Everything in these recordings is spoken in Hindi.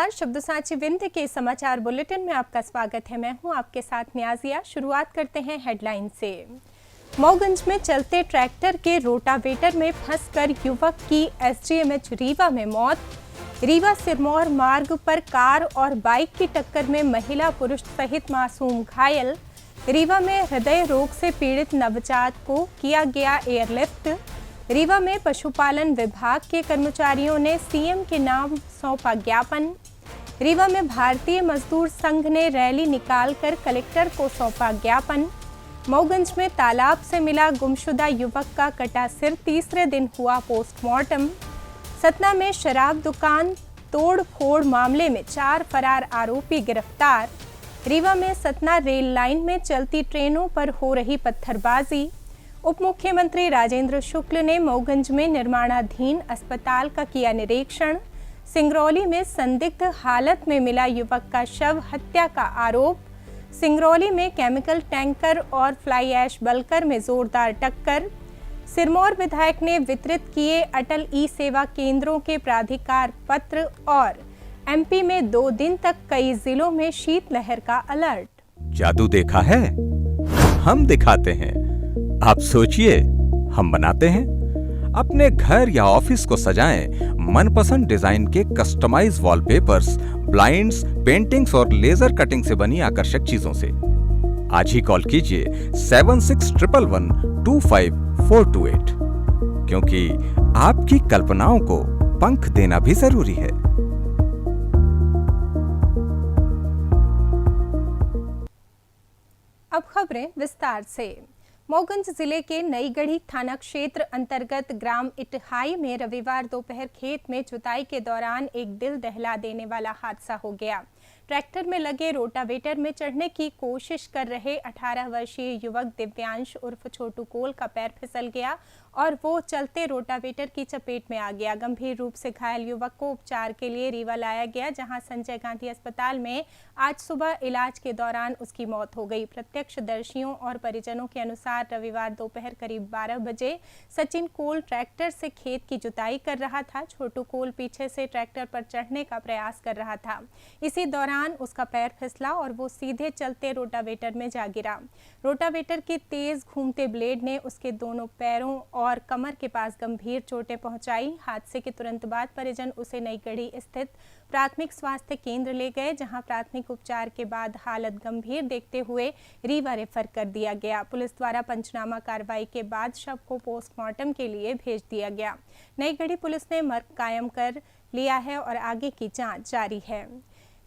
नमस्कार, शब्द साची विंध्य के समाचार बुलेटिन में आपका स्वागत है। मैं हूं आपके साथ न्याजिया। शुरुआत करते हैं हेडलाइन से। मऊगंज में चलते ट्रैक्टर के रोटावेटर में फंसकर युवक की एसजीएमएच रीवा में मौत। रीवा सिरमौर मार्ग पर कार और बाइक की टक्कर में महिला पुरुष सहित मासूम घायल। रीवा में हृदय रोग से पीड़ित नवजात को किया गया एयरलिफ्ट। रीवा में पशुपालन विभाग के कर्मचारियों ने सीएम के नाम सौंपा ज्ञापन। रीवा में भारतीय मजदूर संघ ने रैली निकालकर कलेक्टर को सौंपा ज्ञापन। मऊगंज में तालाब से मिला गुमशुदा युवक का कटा सिर, तीसरे दिन हुआ पोस्टमार्टम। सतना में शराब दुकान तोड़ फोड़ मामले में 4 फरार आरोपी गिरफ्तार। रीवा में सतना रेल लाइन में चलती ट्रेनों पर हो रही पत्थरबाजी। उप मुख्यमंत्री राजेंद्र शुक्ल ने मऊगंज में निर्माणाधीन अस्पताल का किया निरीक्षण। सिंगरौली में संदिग्ध हालत में मिला युवक का शव, हत्या का आरोप। सिंगरौली में केमिकल टैंकर और फ्लाई ऐश बलकर में जोरदार टक्कर। सिरमौर विधायक ने वितरित किए अटल ई सेवा केंद्रों के प्राधिकार पत्र। और एमपी में 2 दिन तक कई जिलों में शीतलहर का अलर्ट। जादू देखा है, हम दिखाते हैं। आप सोचिए, हम बनाते हैं। अपने घर या ऑफिस को सजाएं मनपसंद डिजाइन के कस्टमाइज वॉलपेपर्स, ब्लाइंड्स, पेंटिंग्स और लेजर कटिंग से बनी आकर्षक चीजों से। आज ही कॉल कीजिए 7611125428, क्योंकि आपकी कल्पनाओं को पंख देना भी जरूरी है। अब खबरें विस्तार से। मऊगंज जिले के नईगढ़ी थाना क्षेत्र अंतर्गत ग्राम इटहाई में रविवार दोपहर खेत में जुताई के दौरान एक दिल दहला देने वाला हादसा हो गया। ट्रैक्टर में लगे रोटावेटर में चढ़ने की कोशिश कर रहे 18 वर्षीय युवक दिव्यांश उर्फ छोटू कोल का पैर फिसल गया और वो चलते रोटावेटर की चपेट में आ गया। गंभीर रूप से घायल युवक को उपचार के लिए रीवा लाया गया, जहां संजय गांधी अस्पताल में आज सुबह इलाज के दौरान उसकी मौत हो गई। प्रत्यक्षदर्शियों और परिजनों के अनुसार रविवार दोपहर करीब 12 बजे सचिन कोल ट्रैक्टर से खेत की जुताई कर रहा था। छोटू कोल पीछे से ट्रैक्टर पर चढ़ने का प्रयास कर रहा था। इसी दौरान उसका पैर फिसला और वो सीधे चलते रोटावेटर में जा गिरा। रोटावेटर के तेज घूमते ब्लेड ने उसके दोनों पैरों और कमर के पास गंभीर चोटें पहुंचाई। हादसे के तुरंत बाद परिजन उसे नईगढ़ी स्थित प्राथमिक स्वास्थ्य केंद्र ले गए, जहां प्राथमिक उपचार के बाद हालत गंभीर देखते हुए रीवा रेफर कर दिया गया। पुलिस द्वारा पंचनामा कार्रवाई के बाद शव को पोस्टमार्टम के लिए भेज दिया गया। नईगढ़ी पुलिस ने मर्ग कायम कर लिया है और आगे की जांच जारी है।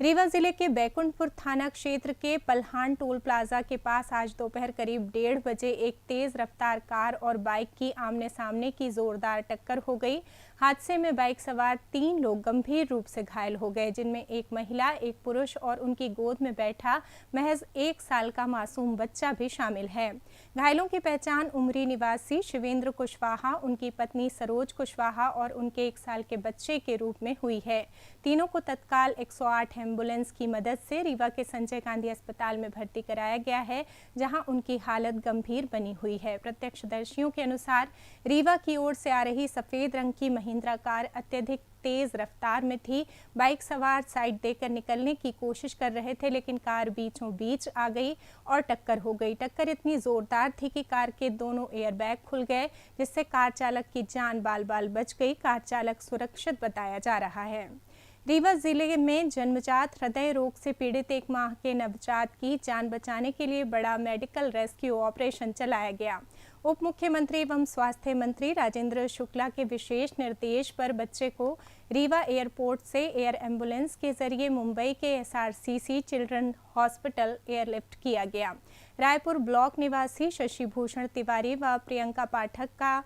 रीवा जिले के बैकुंठपुर थाना क्षेत्र के पलहान टोल प्लाजा के पास आज दोपहर करीब 1:30 बजे एक तेज रफ्तार कार और बाइक की आमने सामने की जोरदार टक्कर हो गई। हादसे में बाइक सवार 3 लोग गंभीर रूप से घायल हो गए, जिनमें एक महिला, एक पुरुष और उनकी गोद में बैठा महज 1 साल का मासूम बच्चा भी शामिल है। घायलों की पहचान उमरी निवासी शिवेंद्र कुशवाहा, उनकी पत्नी सरोज कुशवाहा और उनके 1 साल के बच्चे के रूप में हुई है। तीनों को तत्काल 108 एम्बुलेंस की मदद से रीवा के संजय गांधी अस्पताल में भर्ती कराया गया है, जहां उनकी हालत गंभीर बनी हुई है। प्रत्यक्षदर्शियों के अनुसार रीवा की ओर से आ रही सफेद रंग की महिंद्रा कार अत्यधिक तेज रफ्तार में थी। बाइक सवार साइड देकर निकलने की कोशिश कर रहे थे, लेकिन कार बीचों बीच आ गई और टक्कर हो गई। टक्कर इतनी जोरदार थी कि कार के दोनों एयरबैग खुल गए, जिससे कार चालक की जान बाल-बाल बच गई। कार चालक सुरक्षित बताया जा रहा है। रीवा जिले में जन्मजात हृदय रोग से पीड़ित 1 माह के नवजात की जान बचाने के लिए बड़ा मेडिकल रेस्क्यू ऑपरेशन चलाया गया। उप मुख्यमंत्री एवं स्वास्थ्य मंत्री राजेंद्र शुक्ला के विशेष निर्देश पर बच्चे को रीवा एयरपोर्ट से एयर एम्बुलेंस के जरिए मुंबई के SRCC चिल्ड्रन हॉस्पिटल एयरलिफ्ट किया गया। रायपुर ब्लॉक निवासी शशि भूषण तिवारी व प्रियंका पाठक का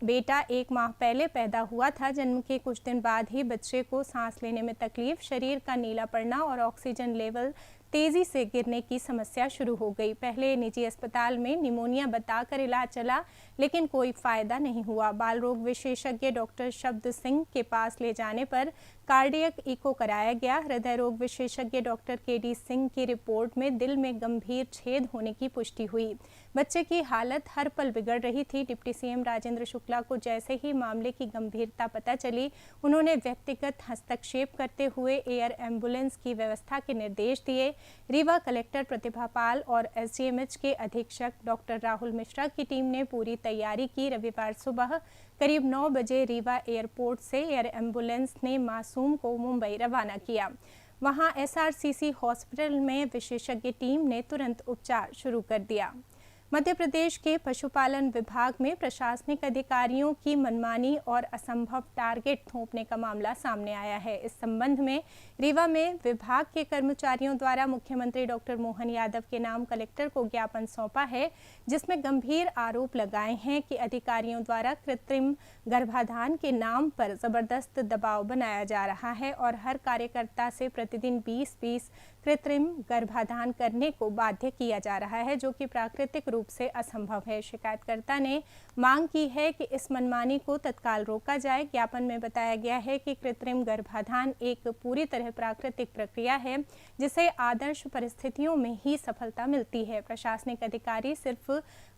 बेटा 1 माह पहले पैदा हुआ था। जन्म के कुछ दिन बाद ही बच्चे को सांस लेने में तकलीफ, शरीर का नीला पड़ना और ऑक्सीजन लेवल तेजी से गिरने की समस्या शुरू हो गई। पहले निजी अस्पताल में निमोनिया बताकर इलाज चला, लेकिन कोई फायदा नहीं हुआ। बाल रोग विशेषज्ञ डॉक्टर शब्द सिंह के पास ले जाने पर कार्डियक इको कराया गया। हृदय रोग विशेषज्ञ डॉक्टर केडी सिंह की रिपोर्ट में दिल में गंभीर छेद होने की पुष्टि हुई। बच्चे की हालत हर पल बिगड़ रही थी। डिप्टी सीएम राजेंद्र शुक्ला को जैसे ही मामले की गंभीरता पता चली, उन्होंने व्यक्तिगत हस्तक्षेप करते हुए एयर एम्बुलेंस की व्यवस्था के निर्देश दिए। रीवा कलेक्टर प्रतिभा पाल और एसडीएमएच के अधीक्षक डॉक्टर राहुल मिश्रा की टीम ने पूरी तैयारी की। रविवार सुबह करीब 9 बजे रीवा एयरपोर्ट से एयर एम्बुलेंस ने मासूम को मुंबई रवाना किया। वहां एसआरसीसी हॉस्पिटल में विशेषज्ञ टीम ने तुरंत उपचार शुरू कर दिया। मध्य प्रदेश के पशुपालन विभाग में प्रशासनिक अधिकारियों की मनमानी और असंभव टारगेट थोपने का मामला सामने आया है। इस संबंध में रीवा में विभाग के कर्मचारियों द्वारा मुख्यमंत्री डॉक्टर मोहन यादव के नाम कलेक्टर को ज्ञापन सौंपा है, जिसमें गंभीर आरोप लगाए हैं कि अधिकारियों द्वारा कृत्रिम गर्भाधान के नाम पर जबरदस्त दबाव बनाया जा रहा है और हर कार्यकर्ता से प्रतिदिन 20 कृत्रिम गर्भाधान करने को बाध्य किया जा रहा है, जो कि प्राकृतिक रूप से असंभव है। शिकायतकर्ता ने मांग की है कि इस मनमानी को तत्काल रोका जाए। ज्ञापन में बताया गया है कि कृत्रिम गर्भाधान एक पूरी तरह प्राकृतिक प्रक्रिया है, जिसे आदर्श परिस्थितियों में ही सफलता मिलती है। प्रशासनिक अधिकारी सिर्फ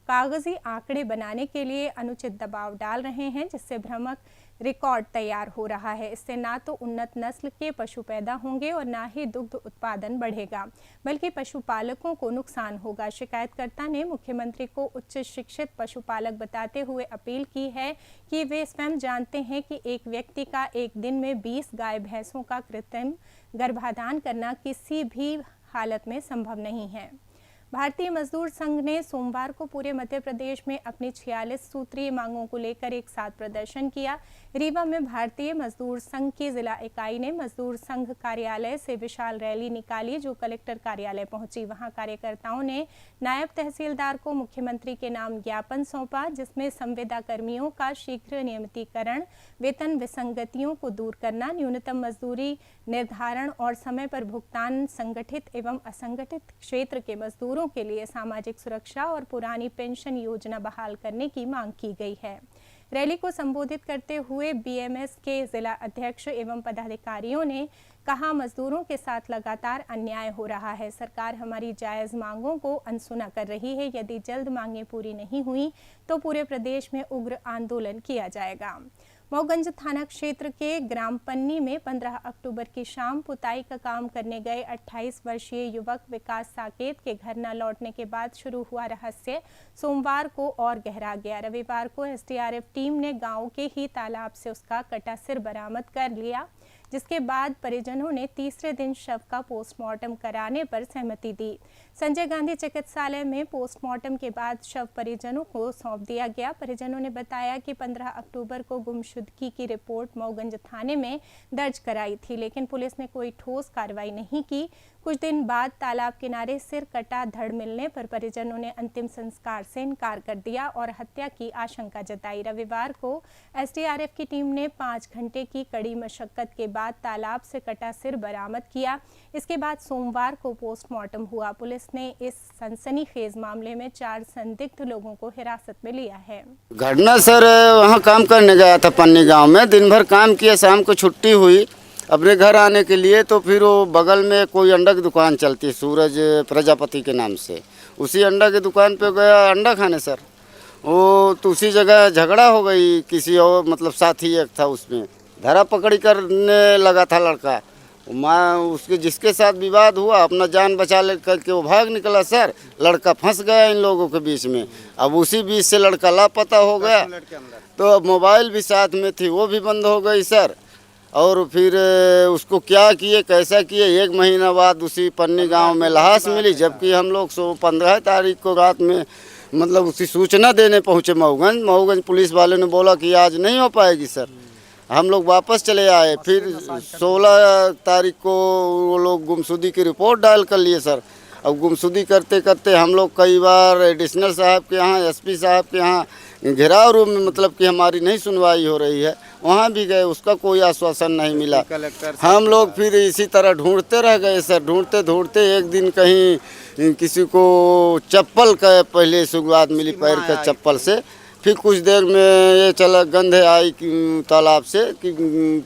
कागजी आंकड़े बनाने के लिए अनुचित दबाव डाल रहे हैं, जिससे भ्रामक रिकॉर्ड तैयार हो रहा है। इससे ना तो उन्नत नस्ल के पशु पैदा होंगे और ना ही दुग्ध उत्पादन बढ़ेगा, बल्कि पशुपालकों को नुकसान होगा। शिकायतकर्ता ने मुख्यमंत्री को उच्च शिक्षित पशुपालक बताते हुए अपील की है कि वे स्वयं जानते हैं कि एक व्यक्ति का एक दिन में 20 गाय भैंसों का कृत्रिम गर्भाधान करना किसी भी हालत में संभव नहीं है। भारतीय मजदूर संघ ने सोमवार को पूरे मध्य प्रदेश में अपनी 46 सूत्रीय मांगों को लेकर एक साथ प्रदर्शन किया। रीवा में भारतीय मजदूर संघ की जिला इकाई ने मजदूर संघ कार्यालय से विशाल रैली निकाली, जो कलेक्टर कार्यालय पहुंची। वहां कार्यकर्ताओं ने नायब तहसीलदार को मुख्यमंत्री के नाम ज्ञापन सौंपा, जिसमें संविदा कर्मियों का शीघ्र नियमितीकरण, वेतन विसंगतियों को दूर करना, न्यूनतम मजदूरी निर्धारण और समय पर भुगतान, संगठित एवं असंगठित क्षेत्र के मजदूरों के लिए सामाजिक सुरक्षा और पुरानी पेंशन योजना बहाल करने की मांग की गई है। रैली को संबोधित करते हुए बीएमएस के जिला अध्यक्ष एवं पदाधिकारियों ने कहा, मजदूरों के साथ लगातार अन्याय हो रहा है। सरकार हमारी जायज मांगों को अनसुना कर रही है। यदि जल्द मांगें पूरी नहीं हुई तो पूरे प्रदेश में उग्र आंदोलन किया जाएगा। मऊगंज थाना क्षेत्र के ग्राम पन्नी में 15 अक्टूबर की शाम पुताई का काम करने गए 28 वर्षीय युवक विकास साकेत के घर न लौटने के बाद शुरू हुआ रहस्य सोमवार को और गहरा गया। रविवार को एसडीआरएफ टीम ने गांव के ही तालाब से उसका कटा सिर बरामद कर लिया, जिसके बाद परिजनों ने तीसरे दिन शव का पोस्टमार्टम कराने पर सहमति दी। संजय गांधी चिकित्सालय में पोस्टमार्टम के बाद शव परिजनों को सौंप दिया गया। परिजनों ने बताया कि 15 अक्टूबर को गुमशुदगी की रिपोर्ट मऊगंज थाने में दर्ज कराई थी, लेकिन पुलिस ने कोई ठोस कार्रवाई नहीं की। कुछ दिन बाद तालाब किनारे सिर कटा धड़ मिलने पर परिजनों ने अंतिम संस्कार से इनकार कर दिया और हत्या की आशंका जताई। रविवार को एसडीआरएफ की टीम ने 5 घंटे की कड़ी मशक्कत के बाद तालाब से कटा सिर बरामद किया। इसके बाद सोमवार को पोस्टमार्टम हुआ। पुलिस ने इस सनसनीखेज मामले में 4 संदिग्ध लोगों को हिरासत में लिया है। घटना सर, वहाँ काम करने गया था पन्नी गांव में। दिन भर काम किया, शाम को छुट्टी हुई अपने घर आने के लिए, तो फिर वो बगल में कोई अंडा की दुकान चलती है सूरज प्रजापति के नाम से, उसी अंडा की दुकान पे गया अंडा खाने सर। वो तो उसी जगह झगड़ा हो गई, किसी और मतलब साथी एक था, उसमें धरा पकड़ी करने लगा था लड़का। माँ उसके जिसके साथ विवाद हुआ अपना जान बचा ले करके वो भाग निकला सर। लड़का फंस गया इन लोगों के बीच में। अब उसी बीच से लड़का लापता हो गया, तो अब मोबाइल भी साथ में थी, वो भी बंद हो गई सर। और फिर उसको क्या किए कैसा किए, 1 महीना बाद उसी पन्नी गांव में लाश मिली, जबकि हम लोग 15 तारीख को रात में मतलब उसकी सूचना देने पहुँचे मऊगंज पुलिस वाले ने बोला कि आज नहीं हो पाएगी सर। हम लोग वापस चले आए। फिर 16 तारीख को वो लोग गुमशुदगी की रिपोर्ट डायल कर लिए सर। अब गुमशुदगी करते करते हम लोग कई बार एडिशनल साहब के यहाँ, एसपी साहब के यहाँ घेराव रूम में मतलब कि हमारी नहीं सुनवाई हो रही है, वहाँ भी गए, उसका कोई आश्वासन नहीं मिला। हम लोग फिर इसी तरह ढूंढते रह गए सर। ढूंढते ढूंढते एक दिन कहीं किसी को चप्पल का पहले शुरुआत मिली, पैर का चप्पल से, फिर कुछ देर में ये चला गंध आई कि तालाब से कि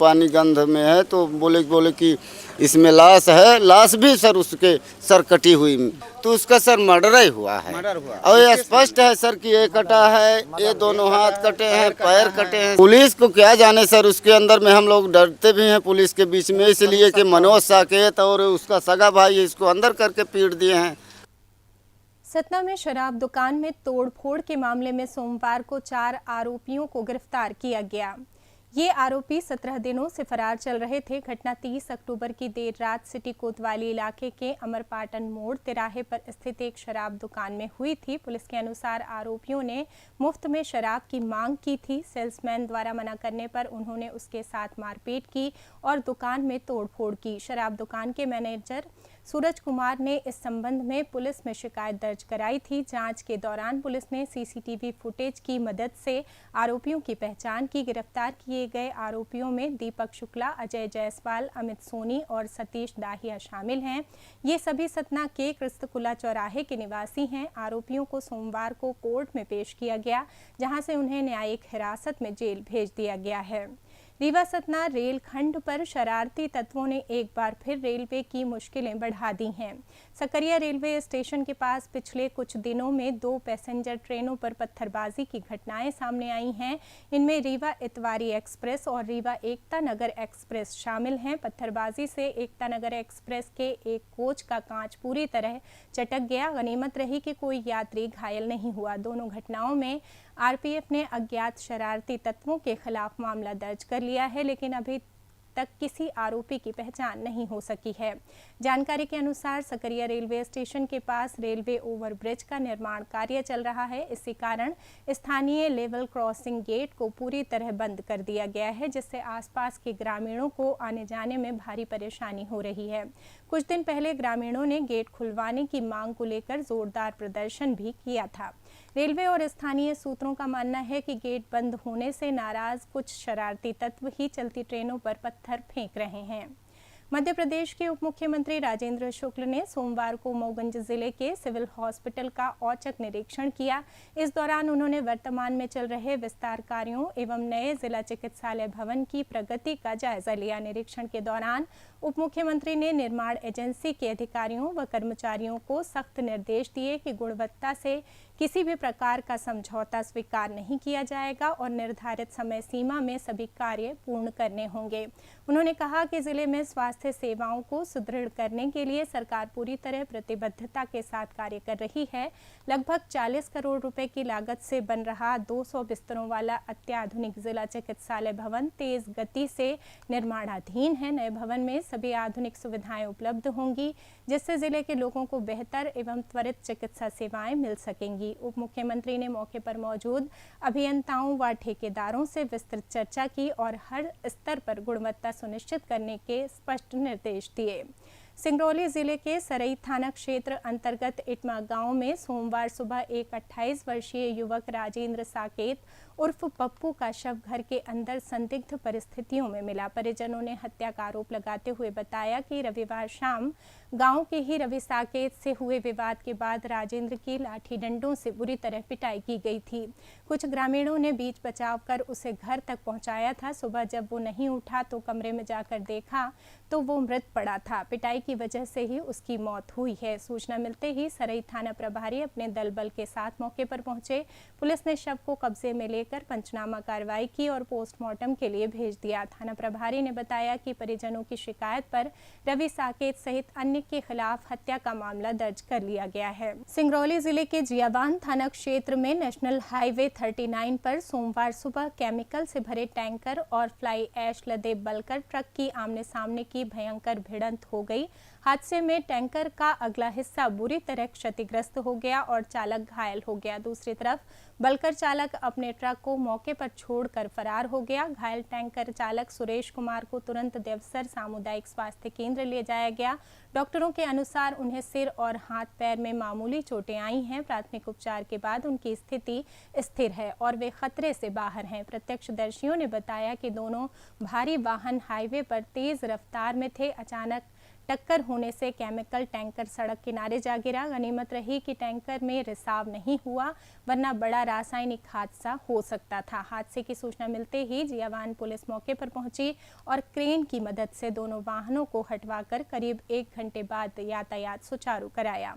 पानी गंध में है, तो बोले कि इसमें लाश है। लाश भी सर उसके सर कटी हुई, तो उसका सर मर्डर ही हुआ है। और ये स्पष्ट है सर कि ये कटा है, ये दोनों हाथ कटे हैं, पैर कटे हैं। पुलिस को क्या जाने सर, उसके अंदर में हम लोग डरते भी हैं पुलिस के बीच में, इसलिए कि मनोज साकेत और उसका सगा भाई इसको अंदर करके पीट दिए हैं। सतना में शराब दुकान में तोड़फोड़ के मामले में सोमवार को 4 आरोपियों को गिरफ्तार किया गया। ये आरोपी 17 दिनों से फरार चल रहे थे। घटना 30 अक्टूबर की देर रात सिटी कोतवाली इलाके के अमरपाटन मोड़ तिराहे पर स्थित एक शराब दुकान में हुई थी। पुलिस के अनुसार आरोपियों ने मुफ्त में शराब की मांग की थी। सेल्समैन द्वारा मना करने पर उन्होंने उसके साथ मारपीट की और दुकान में तोड़फोड़ की। शराब दुकान के मैनेजर सूरज कुमार ने इस संबंध में पुलिस में शिकायत दर्ज कराई थी। जांच के दौरान पुलिस ने सीसीटीवी फुटेज की मदद से आरोपियों की पहचान की। गिरफ्तार किए गए आरोपियों में दीपक शुक्ला, अजय जायसवाल, अमित सोनी और सतीश दाहिया शामिल हैं। ये सभी सतना के कृष्णकुला चौराहे के निवासी हैं। आरोपियों को सोमवार को कोर्ट में पेश किया गया, जहां से उन्हें न्यायिक हिरासत में जेल भेज दिया गया है। रीवा सतना रेल खंड पर शरारती तत्वों ने एक बार फिर रेलवे की मुश्किलें बढ़ा दी हैं। सकरिया रेलवे स्टेशन के पास पिछले कुछ दिनों में 2 पैसेंजर ट्रेनों पर पत्थरबाजी की घटनाएं सामने आई हैं। इनमें रीवा इतवारी एक्सप्रेस और रीवा एकता नगर एक्सप्रेस शामिल हैं। पत्थरबाजी से एकता नगर एक्सप्रेस के एक कोच का कांच पूरी तरह चटक गया। गनीमत रही कि कोई यात्री घायल नहीं हुआ। दोनों घटनाओं में आरपीएफ ने अज्ञात शरारती तत्वों के खिलाफ मामला दर्ज कर लिया है, लेकिन अभी तक किसी आरोपी की पहचान नहीं हो सकी है। जानकारी के अनुसार सकरिया रेलवे स्टेशन के पास रेलवे ओवरब्रिज का निर्माण कार्य चल रहा है। इसी कारण स्थानीय लेवल क्रॉसिंग गेट को पूरी तरह बंद कर दिया गया है, जिससे आसपास के ग्रामीणों को आने जाने में भारी परेशानी हो रही है। कुछ दिन पहले ग्रामीणों ने गेट खुलवाने की मांग को लेकर जोरदार प्रदर्शन भी किया था। रेलवे और स्थानीय सूत्रों का मानना है कि गेट बंद होने से नाराज कुछ शरारती तत्व ही चलती ट्रेनों पर पत्थर फेंक रहे हैं। मध्य प्रदेश के उप मुख्यमंत्री राजेंद्र शुक्ल ने सोमवार को मऊगंज जिले के सिविल हॉस्पिटल का औचक निरीक्षण किया। इस दौरान उन्होंने वर्तमान में चल रहे विस्तार कार्यों एवं नए जिला चिकित्सालय भवन की प्रगति का जायजा लिया। निरीक्षण के दौरान उप मुख्यमंत्री ने निर्माण एजेंसी के अधिकारियों व कर्मचारियों को सख्त निर्देश दिए कि गुणवत्ता से किसी भी प्रकार का समझौता स्वीकार नहीं किया जाएगा और निर्धारित समय सीमा में सभी कार्य पूर्ण करने होंगे। उन्होंने कहा कि जिले में स्वास्थ्य सेवाओं को सुदृढ़ करने के लिए सरकार पूरी तरह प्रतिबद्धता के साथ कार्य कर रही है। लगभग 40 करोड़ रुपए की लागत से बन रहा 200 बिस्तरों वाला अत्याधुनिक जिला चिकित्सालय भवन तेज गति से निर्माणाधीन है। नए भवन में सभी आधुनिक सुविधाएं उपलब्ध होंगी, जिससे जिले के लोगों को बेहतर एवं त्वरित चिकित्सा सेवाएं मिल सकेंगी। उप मुख्यमंत्री ने मौके पर मौजूद अभियंताओं व ठेकेदारों से विस्तृत चर्चा की और हर स्तर पर गुणवत्ता सुनिश्चित करने के स्पष्ट निर्देश दिए। सिंगरौली जिले के सरई थाना क्षेत्र अंतर्गत इटमा गांव में सोमवार सुबह एक 28 वर्षीय युवक राजेंद्र साकेत उर्फ पप्पू का शव घर के अंदर संदिग्ध परिस्थितियों में मिला। परिजनों ने हत्या का आरोप लगाते हुए बताया कि रविवार शाम गांव के ही रवि साकेत से हुए विवाद के बाद राजेंद्र की लाठी डंडों से बुरी तरह पिटाई की गई थी। कुछ ग्रामीणों ने बीच बचाव कर उसे घर तक पहुंचाया था। सुबह जब वो नहीं उठा तो कमरे में जाकर देखा तो वो मृत पड़ा था। पिटाई की वजह से ही उसकी मौत हुई है। सूचना मिलते ही सरई थाना प्रभारी अपने दल बल के साथ मौके पर पहुंचे। पुलिस ने शव को कब्जे में लेकर पंचनामा कार्रवाई की और पोस्टमार्टम के लिए भेज दिया। थाना प्रभारी ने बताया कि परिजनों की शिकायत पर रवि साकेत सहित अन्य के खिलाफ हत्या का मामला दर्ज कर लिया गया है। सिंगरौली जिले के जियावान थाना क्षेत्र में नेशनल हाईवे 39 पर सोमवार सुबह केमिकल से भरे टैंकर और फ्लाई ऐश लदे बलकर ट्रक की आमने सामने की भयंकर भिड़ंत हो गई। हादसे में टैंकर का अगला हिस्सा बुरी तरह क्षतिग्रस्त हो गया और चालक घायल हो गया। दूसरी तरफ बलकर चालक अपने ट्रक को मौके पर छोड़कर फरार हो गया। घायल टैंकर चालक सुरेश कुमार को तुरंत देवसर सामुदायिक स्वास्थ्य केंद्र ले जाया गया। डॉक्टरों के अनुसार उन्हें सिर और हाथ पैर में मामूली चोटें आई हैं। प्राथमिक उपचार के बाद उनकी स्थिति स्थिर है और वे खतरे से बाहर हैं। प्रत्यक्षदर्शियों ने बताया कि दोनों भारी वाहन हाईवे पर तेज रफ्तार में थे। अचानक टक्कर होने से केमिकल टैंकर सड़क किनारे जा गिरा। गनीमत रही कि टैंकर में रिसाव नहीं हुआ, वरना बड़ा रासायनिक हादसा हो सकता था। हादसे की सूचना मिलते ही जियावान पुलिस मौके पर पहुंची और क्रेन की मदद से दोनों वाहनों को हटवाकर करीब 1 घंटे बाद यातायात सुचारू कराया।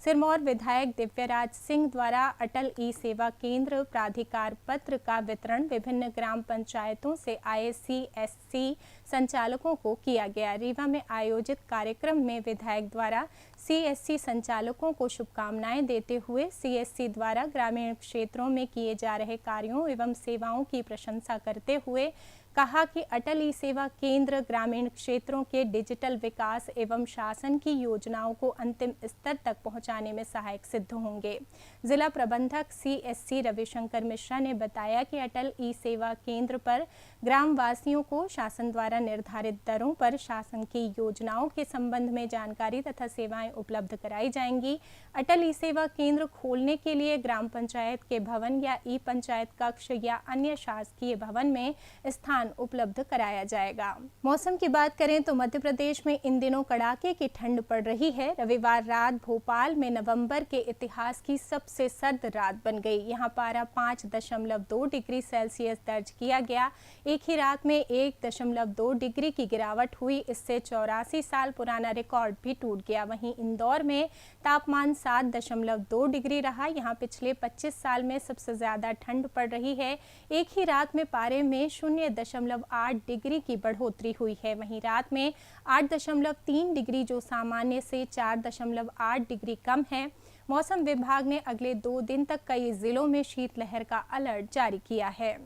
सिरमौर विधायक दिव्यराज सिंह द्वारा अटल ई सेवा केंद्र प्राधिकार पत्र का वितरण विभिन्न ग्राम पंचायतों से आए CSC संचालकों को किया गया। रीवा में आयोजित कार्यक्रम में विधायक द्वारा CSC संचालकों को शुभकामनाएं देते हुए CSC द्वारा ग्रामीण क्षेत्रों में किए जा रहे कार्यों एवं सेवाओं की प्रशंसा करते हुए कहा कि अटल ई सेवा केंद्र ग्रामीण क्षेत्रों के डिजिटल विकास एवं शासन की योजनाओं को अंतिम स्तर तक पहुंचाने में सहायक सिद्ध होंगे। जिला प्रबंधक CSC रविशंकर मिश्रा ने बताया कि अटल ई सेवा केंद्र पर ग्राम वासियों को शासन द्वारा निर्धारित दरों पर शासन की योजनाओं के संबंध में जानकारी तथा सेवाएं उपलब्ध कराई जाएंगी। अटल ई सेवा केंद्र खोलने के लिए ग्राम पंचायत के भवन या ई पंचायत कक्ष या अन्य शासकीय भवन में स्थान उपलब्ध कराया जाएगा। मौसम की बात करें तो मध्य प्रदेश में इन दिनों कड़ाके की ठंड पड़ रही है। रविवार रात भोपाल में नवंबर के इतिहास की सबसे सर्द रात बन गई। यहां पारा 5.2 डिग्री सेल्सियस दर्ज किया गया। एक ही रात में 1.2 डिग्री की गिरावट हुई। इससे 84 साल पुराना रिकॉर्ड भी टूट गया। वहीं इंदौर में तापमान 7.2 डिग्री रहा। यहां पिछले 25 साल में सबसे ज्यादा ठंड पड़ रही है। एक ही रात में पारे में 0.8 डिग्री की बढ़ोतरी हुई है। वहीं रात में 8.3 डिग्री जो सामान्य से 4.8 डिग्री कम है। मौसम विभाग ने अगले 2 दिन तक कई जिलों में शीतलहर का अलर्ट जारी किया है।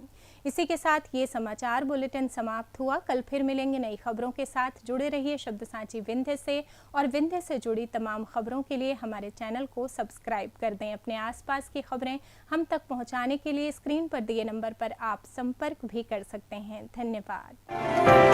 इसी के साथ ये समाचार बुलेटिन समाप्त हुआ। कल फिर मिलेंगे नई खबरों के साथ। जुड़े रहिए शब्दसाची विंध्य से और विंध्य से जुड़ी तमाम खबरों के लिए हमारे चैनल को सब्सक्राइब कर दें। अपने आसपास की खबरें हम तक पहुंचाने के लिए स्क्रीन पर दिए नंबर पर आप संपर्क भी कर सकते हैं। धन्यवाद।